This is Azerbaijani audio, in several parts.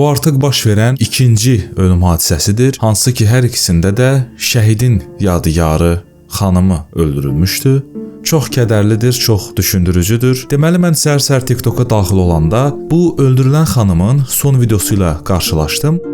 Bu artıq baş verən ikinci ölüm hadisəsidir, hansı ki hər ikisində də şəhidin yadigarı xanımı öldürülmüşdü. Çox kədərlidir, çox düşündürücüdür. Deməli mən səhər-səhər TikToka daxil olanda bu öldürülən xanımın son videosu ilə qarşılaşdım.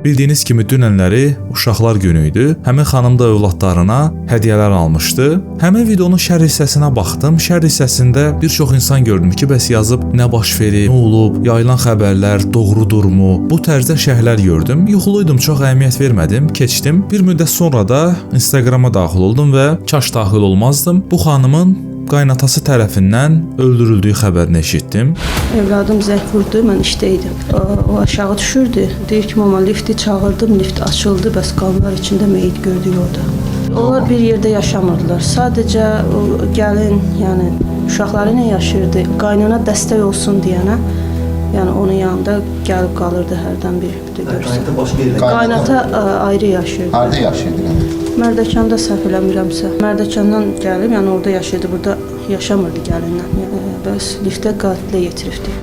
Bildiyiniz kimi dünənləri uşaqlar günü idi. Həmin xanım da övladlarına hədiyyələr almışdı. Həmin videonun şərh hissəsinə baxdım. Şərh hissəsində bir çox insan gördüm ki, bəs yazıb nə baş verib, nə olub, yayılan xəbərlər doğrudurmu? Bu tərzdə şərhlər gördüm. Yuxuluydum, çox əhəmiyyət vermədim, keçdim. Bir müddət sonra da Instagrama daxil oldum və kaş daxil olmazdım. Bu xanımın qaynatası tərəfindən öldürüldüyü xəbərini eşitdim. Evladım zəng vurdu, mən işdəydim. O aşağı düşürdü. Deyir ki, mama lifti çağırdım, lift açıldı, bəs qanlar içində meyit gördük orada. Onlar bir yerdə yaşamırdılar. Sadəcə o gəlin, yəni uşaqları nə yaşayırdı, qaynana dəstək olsun deyənə, yəni onun yanında gəlib qalırdı hərdən bir görürsən. Qaynata ayrı yaşayırdı. Harda yaşayırdı yəni? Mərdəkanda səhv eləmirəmsə. Mərdəkandan gəlib, yəni orada yaşayırdı, burada yaşamırdı gəlindən. Bəs liftə qatilə yetiribdi.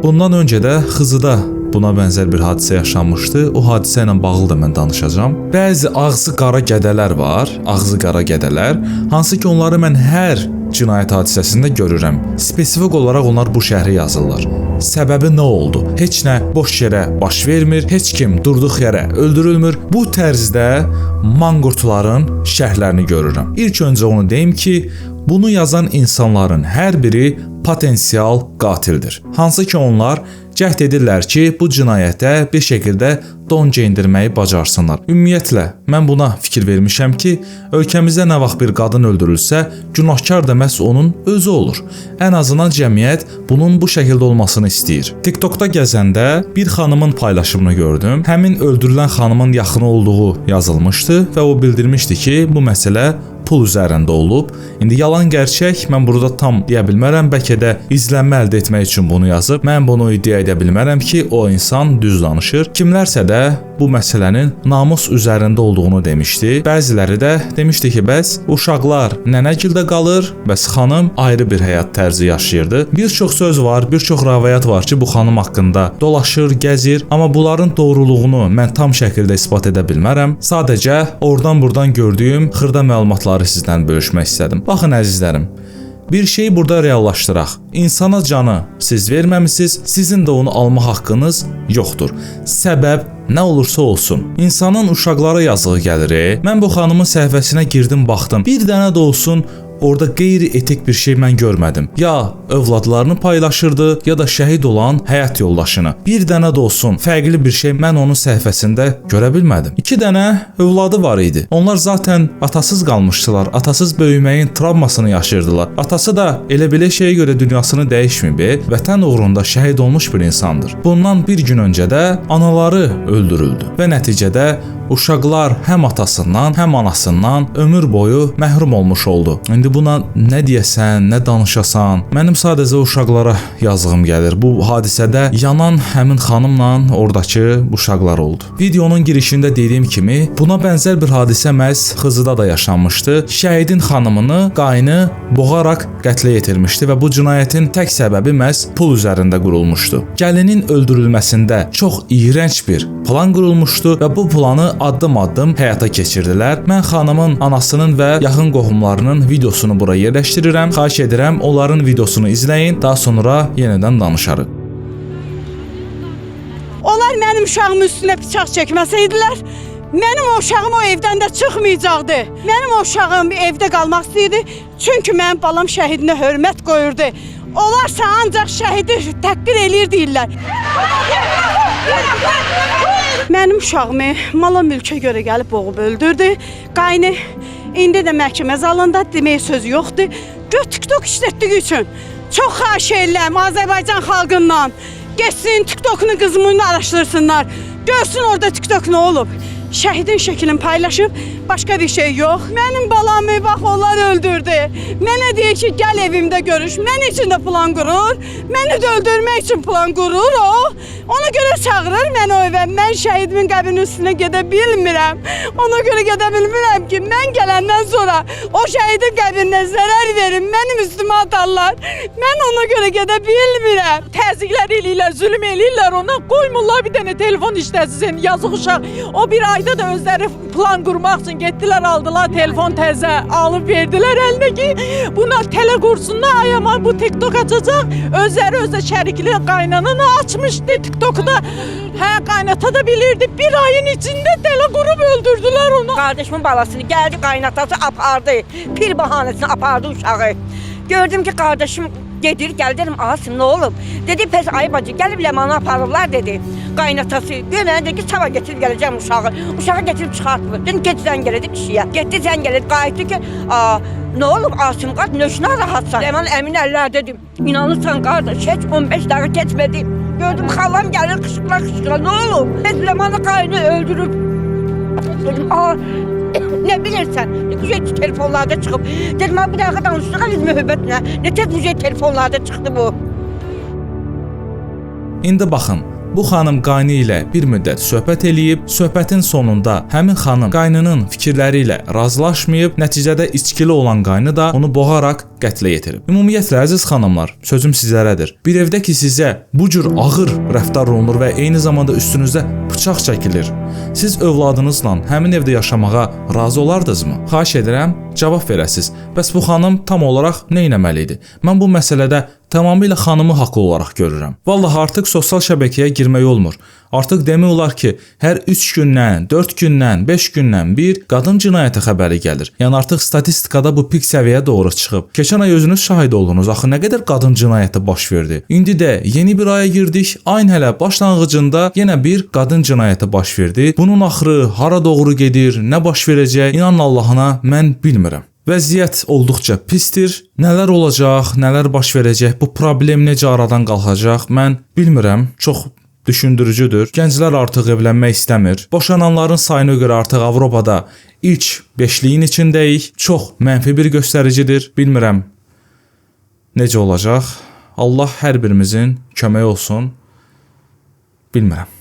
Bundan öncə də Xızıda buna bənzər bir hadisə yaşanmışdı. O hadisə ilə bağlı da mən danışacağam. Bəzi ağzı qara gədələr var, ağzı qara gədələr, hansı ki onları mən hər cinayət hadisəsində görürəm. Spesifik olaraq onlar bu şəhri yazırlar. Səbəbi nə oldu? Heç nə boş yerə baş vermir, heç kim durduq yerə öldürülmür. Bu tərzdə manqurtların şərhlərini görürəm. İlk öncə onu deyim ki, bunu yazan insanların hər biri potensial qatildir. Hansı ki onlar cəhd edirlər ki, bu cinayətə bir şəkildə don geyindirməyi bacarsınlar. Ümumiyyətlə, mən buna fikir vermişəm ki, ölkəmizdə nə vaxt bir qadın öldürülsə, günahkar da məhz onun özü olur. Ən azından cəmiyyət bunun bu şəkildə olmasını istəyir. TikTokda gəzəndə bir xanımın paylaşımını gördüm. Həmin öldürülən xanımın yaxını olduğu yazılmışdı və o bildirmişdi ki, bu məsələ pul üzərində olub. İndi yalan gerçək mən burada tam deyə bilmərəm, bəlkə də izlənmə əldə etmək üçün bunu yazıb. Mən bunu iddia edə bilmərəm ki, o insan düz danışır. Kimlərsə də bu məsələnin namus üzərində olduğunu demişdi. Bəziləri də demişdi ki, bəs uşaqlar nənəgildə qalır, bəs xanım ayrı bir həyat tərzi yaşayırdı. Bir çox söz var, bir çox rəvayət var ki, bu xanım haqqında dolaşır, gəzir, amma bunların doğruluğunu mən tam şəkildə isbat edə bilmərəm. Sadəcə oradan-burdan gördüyüm xırda məlumatları sizdən bölüşmək istədim. Baxın əzizlərim, bir şeyi burada reallaşdıraq. İnsana canı siz verməmisiniz, sizin də onu alma haqqınız yoxdur. Səbəb nə olursa olsun. İnsanın uşaqlara yazığı gəlir. Mən bu xanımın səhifəsinə girdim, baxdım. Bir dənə də olsun orada qeyri-etik bir şey mən görmədim. Ya övladlarını paylaşırdı, ya da şəhid olan həyat yoldaşını. Bir dənə də olsun fərqli bir şey mən onun səhifəsində görə bilmədim. 2 dənə övladı var idi. Onlar zaten atasız qalmışdılar. Atasız böyüməyin travmasını yaşayırdılar. Atası da elə belə şeyə görə dünyasını dəyişməyib, vətən uğrunda şəhid olmuş bir insandır. Bundan bir gün öncə də anaları öldürüldü və nəticədə uşaqlar həm atasından, həm anasından ömür boyu məhrum olmuş oldu. İndi buna nə deyəsən, nə danışasan, mənim sadəcə uşaqlara yazığım gəlir. Bu hadisədə yanan həmin xanımla oradakı uşaqlar oldu. Videonun girişində dediyim kimi, buna bənzər bir hadisə məhz Xızıda da yaşanmışdı. Şəhidin xanımını qaynı boğaraq qətlə yetirmişdi və bu cinayətin tək səbəbi məhz pul üzərində qurulmuşdu. Gəlinin öldürülməsində çox iyrənc bir plan qurulmuşdu və bu planı addım-addım həyata keçirdilər. Mən xanımın anasının və yaxın qohumlarının videosunu bura yerləşdirirəm. Xahiş edirəm, onların videosunu izləyin, daha sonra yenidən danışarıq. Onlar mənim uşağımın üstünə bıçaq çəkməsəydilər, mənim uşağım o evdən də çıxmayacaqdı. Mənim uşağım evdə qalmaq istəyirdi, çünki mənim balam şəhidinə hörmət qoyurdu. Onlarsa ancaq şəhidi təqdir eləyir deyirlər. Mənim uşağımı mala mülkə görə gəlib boğub öldürdü. Qaynı indi də məhkəmə zalında demək sözü yoxdur. TikTok işlətdiyi üçün çox xahiş edirəm Azərbaycan xalqından. Geçsin TikTok'unu kızımın araştırsınlar. Görsün orada TikTok ne olub. Şəhidin şəklini paylaşıb, başqa bir şey yox. Mənim balamı bax onlar öldürdü. Mənə deyir ki, gəl evimdə görüş. Mən üçün də plan qurur. Məni də öldürmək üçün plan qurur o. Ona görə çağırır məni o evə. Mən şəhidimin qəbrinin üstünə gedə bilmirəm. Ona görə gedə bilmirəm ki, mən gələndən sonra o şəhidin qəbrinə zərər verin, mənim üstümə atarlar. Mən ona görə gedə bilmirəm. Təzyiqlər eləyirlər, zülm eləyirlər ona. Qoymurlar bir dənə telefon işləsin. Yazıq uşaq. O bir ayda da özləri plan qurmaq üçün getdilər, aldılar telefon təzə, alıb verdilər əlinə ki, buna tələ qursunlar. Ay aman bu TikTok açacaq. Özləri özə şərikli qaynananı açmışdı TikTok'da. Hə, qaynata da bilirdi. Bir ayın içində tələ qurub öldürdülər onu. Kardeşimin balasını geldi kaynatası apardı. Pir bahanesini apardı uşağı. Gördüm ki kardeşim gedir, gel dedim Asım ne olub? Dedi pes ay bacı gelip Lemanı aparırlar dedi. Kaynatası. Göməni dedi ki sabah getirip geleceğim uşağı. Uşağı getirip çıkartdı. Dedim get zəng elədi kişiye. Getdi zəng elədi, qayıtdı ki ne olub Asım qad nöşünə rahatsan. Leman əmin əllər dedim. İnanırsan kardeş hiç 15 dakika geçmedi. Gördüm xalam gelir kışkıra ne olub? Biz Lemanı qaynı öldürüp. Dedim ne bilirsen, müjde telefonlarda çıkıp. Dedim bir dakika danıştık biz mühübbetle. Ne tez müjde telefonlarda çıktı bu. İndi baxın, bu xanım qaynı ilə bir müddət söhbət eləyib, söhbətin sonunda həmin xanım qaynının fikirləri ilə razılaşmayıb, nəticədə içkili olan qaynı da onu boğaraq qətlə yetirib. Ümumiyyətlə əziz xanımlar, sözüm sizlərədir. Bir evdə ki sizə bu cür ağır rəftar olunur və eyni zamanda üstünüzdə bıçaq çəkilir, siz övladınızla həmin evdə yaşamağa razı olardınızmı? Xahiş edirəm, cavab verəsiniz. Bəs bu xanım tam olaraq nə etməli idi? Mən bu məsələdə tamamilə xanımı haqlı olaraq görürəm. Vallahi artıq sosial şəbəkəyə girmək olmur. Artıq demək olar ki, hər 3 gündən, 4 gündən, 5 gündən bir qadın cinayəti xəbəri gəlir. Yəni artıq statistikada bu pik səviyyəyə doğru çıxıb. Keçən ay özünüz şahid oldunuz. Axı nə qədər qadın cinayəti baş verdi. İndi də yeni bir aya girdik. Ayın hələ başlanğıcında yenə bir qadın cinayəti baş verdi. Bunun axırı hara doğru gedir, nə baş verəcək? İnanın Allahına mən bilmirəm. Vəziyyət olduqca pisdir. Nələr olacaq, nələr baş verəcək, bu problem necə aradan qalxacaq, mən bilmirəm. Çox düşündürücüdür. Gənclər artıq evlənmək istəmir. Boşananların sayına görə artıq Avropada ilk 5-liyin içindəyik. Çox mənfi bir göstəricidir. Bilmirəm necə olacaq. Allah hər birimizin köməyi olsun. Bilmirəm.